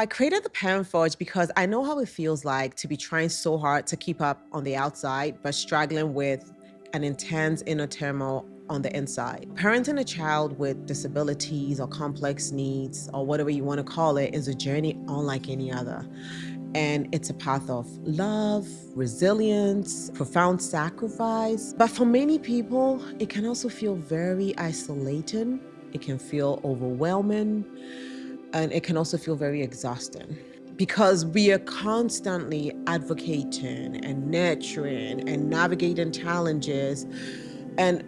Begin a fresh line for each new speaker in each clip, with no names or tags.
I created the Parent Forge because I know how it feels like to be trying so hard to keep up on the outside, but struggling with an intense inner turmoil on the inside. Parenting a child with disabilities or complex needs, or whatever you want to call it, is a journey unlike any other. And it's a path of love, resilience, profound sacrifice. But for many people, it can also feel very isolating. It can feel overwhelming. And it can also feel very exhausting because we are constantly advocating and nurturing and navigating challenges. And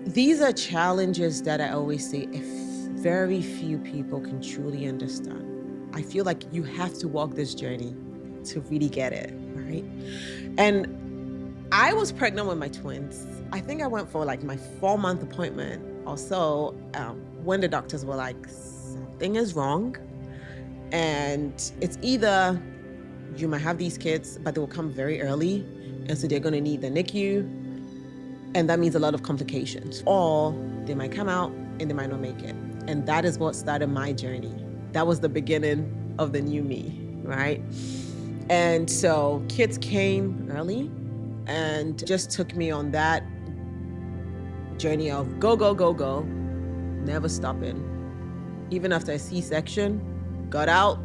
these are challenges that I always say if very few people can truly understand. I feel like you have to walk this journey to really get it, right? And I was pregnant with my twins. I think I went for like my 4-month appointment or so when the doctors were like, something is wrong. And it's either you might have these kids, but they will come very early. And so they're going to need the NICU. And that means a lot of complications. Or they might come out and they might not make it. And that is what started my journey. That was the beginning of the new me, right? And so kids came early and just took me on that journey of go, go, go, go, never stopping. Even after a C-section, got out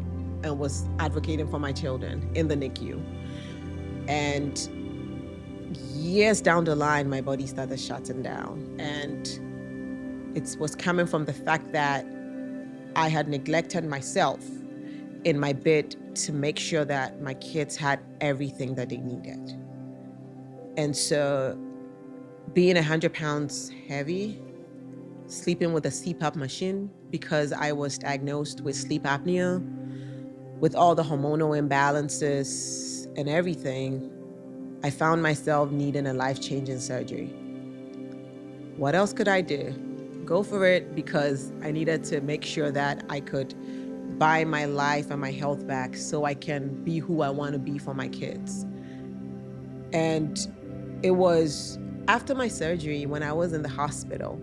and was advocating for my children in the NICU. And years down the line, my body started shutting down. And it was coming from the fact that I had neglected myself in my bid to make sure that my kids had everything that they needed. And so being 100 pounds heavy, sleeping with a CPAP machine because I was diagnosed with sleep apnea, with all the hormonal imbalances and everything, I found myself needing a life-changing surgery. What else could I do? Go for it, because I needed to make sure that I could buy my life and my health back so I can be who I want to be for my kids. And it was after my surgery, when I was in the hospital,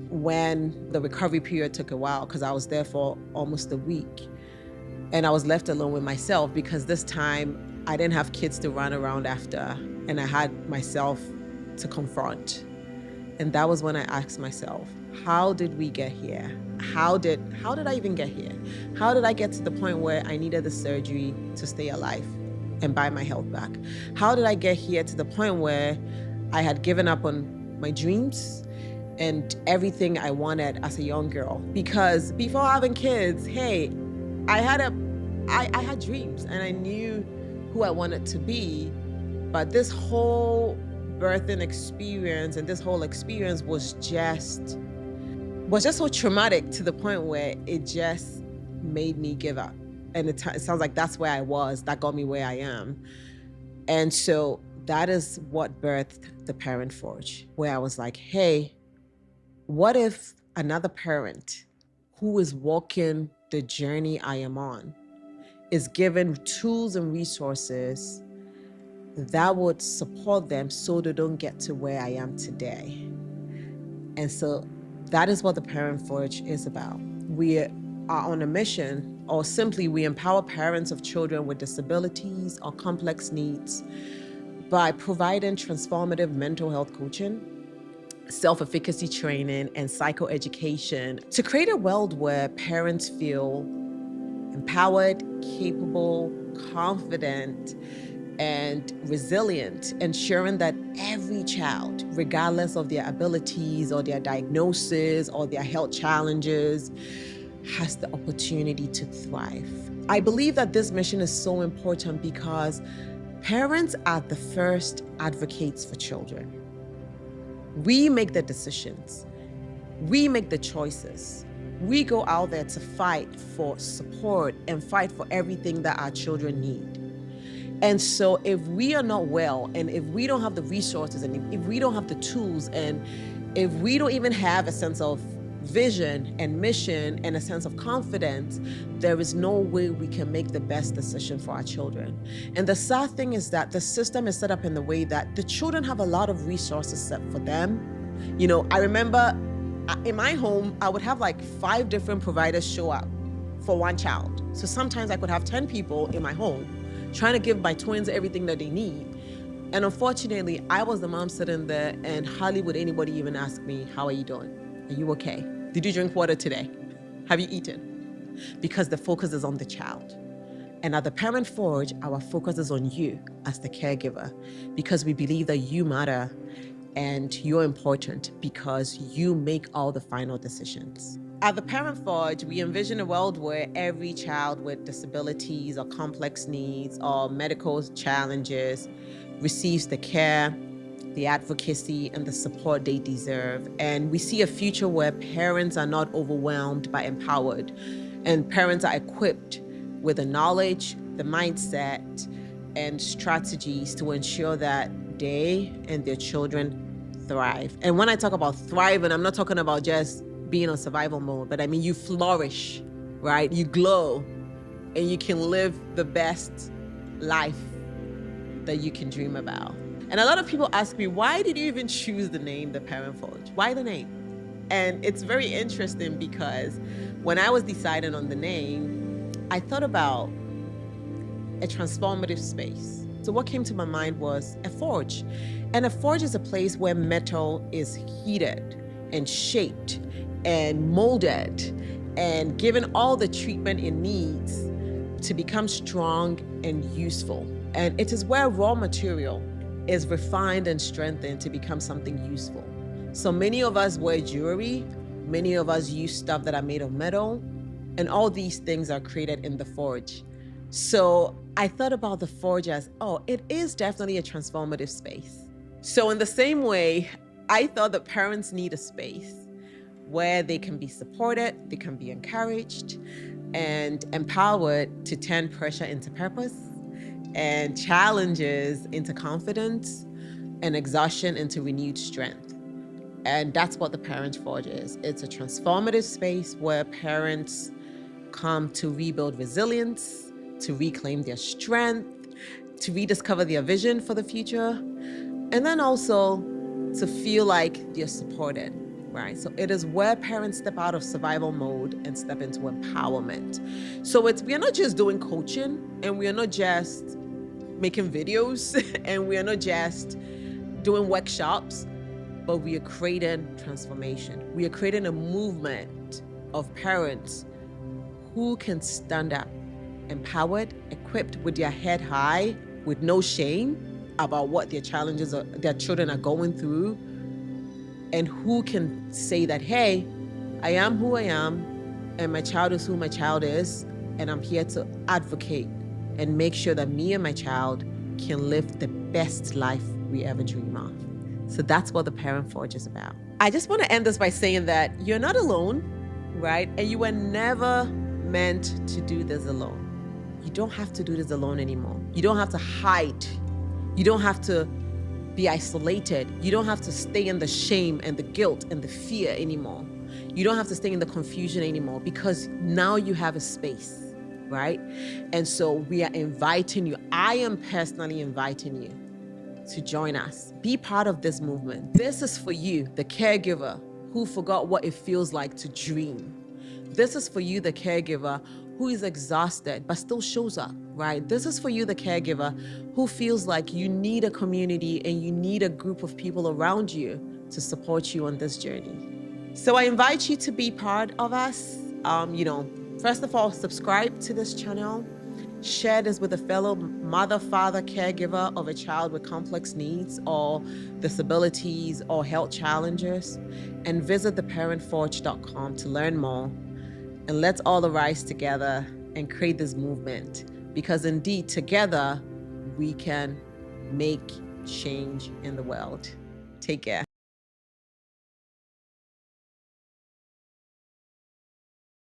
when the recovery period took a while, because I was there for almost a week, and I was left alone with myself because this time I didn't have kids to run around after, and I had myself to confront. And that was when I asked myself, how did we get here? How did I even get here? How did I get to the point where I needed the surgery to stay alive and buy my health back? How did I get here to the point where I had given up on my dreams and everything I wanted as a young girl? Because before having kids, hey, I had dreams and I knew who I wanted to be, but this whole birthing experience and this whole experience was just so traumatic to the point where it just made me give up. And it sounds like that's where I was, that got me where I am. And so that is what birthed the Parent Forge, where I was like, hey, what if another parent who is walking the journey I am on is given tools and resources that would support them so they don't get to where I am today? And so that is what the Parent Forge is about. We are on a mission, or simply we empower parents of children with disabilities or complex needs by providing transformative mental health coaching, self-efficacy training, and psychoeducation to create a world where parents feel empowered, capable, confident, and resilient, ensuring that every child, regardless of their abilities or their diagnosis or their health challenges, has the opportunity to thrive. I believe that this mission is so important because parents are the first advocates for children. We make the decisions. We make the choices. We go out there to fight for support and fight for everything that our children need. And so if we are not well, and if we don't have the resources, and if we don't have the tools, and if we don't even have a sense of vision and mission and a sense of confidence, there is no way we can make the best decision for our children. And the sad thing is that the system is set up in the way that the children have a lot of resources set for them. You know, I remember in my home, I would have like 5 different providers show up for one child. So sometimes I could have 10 people in my home trying to give my twins everything that they need. And unfortunately, I was the mom sitting there, and hardly would anybody even ask me, how are you doing? Are you okay? Did you drink water today? Have you eaten? Because the focus is on the child. And at the Parent Forge, our focus is on you as the caregiver, because we believe that you matter and you're important because you make all the final decisions. At the Parent Forge, we envision a world where every child with disabilities or complex needs or medical challenges receives the care, the advocacy, and the support they deserve. And we see a future where parents are not overwhelmed but empowered, and parents are equipped with the knowledge, the mindset, and strategies to ensure that they and their children thrive. And when I talk about thriving, I'm not talking about just being on survival mode, but I mean you flourish, right? You glow, and you can live the best life that you can dream about. And a lot of people ask me, why did you even choose the name, The Parent Forge? Why the name? And it's very interesting because when I was deciding on the name, I thought about a transformative space. So what came to my mind was a forge. And a forge is a place where metal is heated and shaped and molded and given all the treatment it needs to become strong and useful. And it is where raw material is refined and strengthened to become something useful. So many of us wear jewelry, many of us use stuff that are made of metal, and all these things are created in the forge. So I thought about the forge as, oh, it is definitely a transformative space. So in the same way, I thought that parents need a space where they can be supported, they can be encouraged and empowered to turn pressure into purpose and challenges into confidence and exhaustion into renewed strength. And that's what the Parent Forge is. It's a transformative space where parents come to rebuild resilience, to reclaim their strength, to rediscover their vision for the future, and then also to feel like they're supported, right? So it is where parents step out of survival mode and step into empowerment. So we are not just doing coaching, and we are not just making videos, and we are not just doing workshops, but we are creating transformation. We are creating a movement of parents who can stand up, empowered, equipped with their head high, with no shame about what their challenges their children are going through, and who can say that, hey, I am who I am, and my child is who my child is, and I'm here to advocate and make sure that me and my child can live the best life we ever dream of. So that's what the Parent Forge is about. I just want to end this by saying that you're not alone, right? And you were never meant to do this alone. You don't have to do this alone anymore. You don't have to hide. You don't have to be isolated. You don't have to stay in the shame and the guilt and the fear anymore. You don't have to stay in the confusion anymore, because now you have a space, right? And so we are inviting you. I am personally inviting you to join us. Be part of this movement. This is for you, the caregiver who forgot what it feels like to dream. This is for you, the caregiver who is exhausted but still shows up, right? This is for you, the caregiver who feels like you need a community and you need a group of people around you to support you on this journey. So I invite you to be part of us. First of all, subscribe to this channel. Share this with a fellow mother, father, caregiver of a child with complex needs or disabilities or health challenges, and visit theparentforge.com to learn more. And let's all arise together and create this movement, because indeed together we can make change in the world. Take care.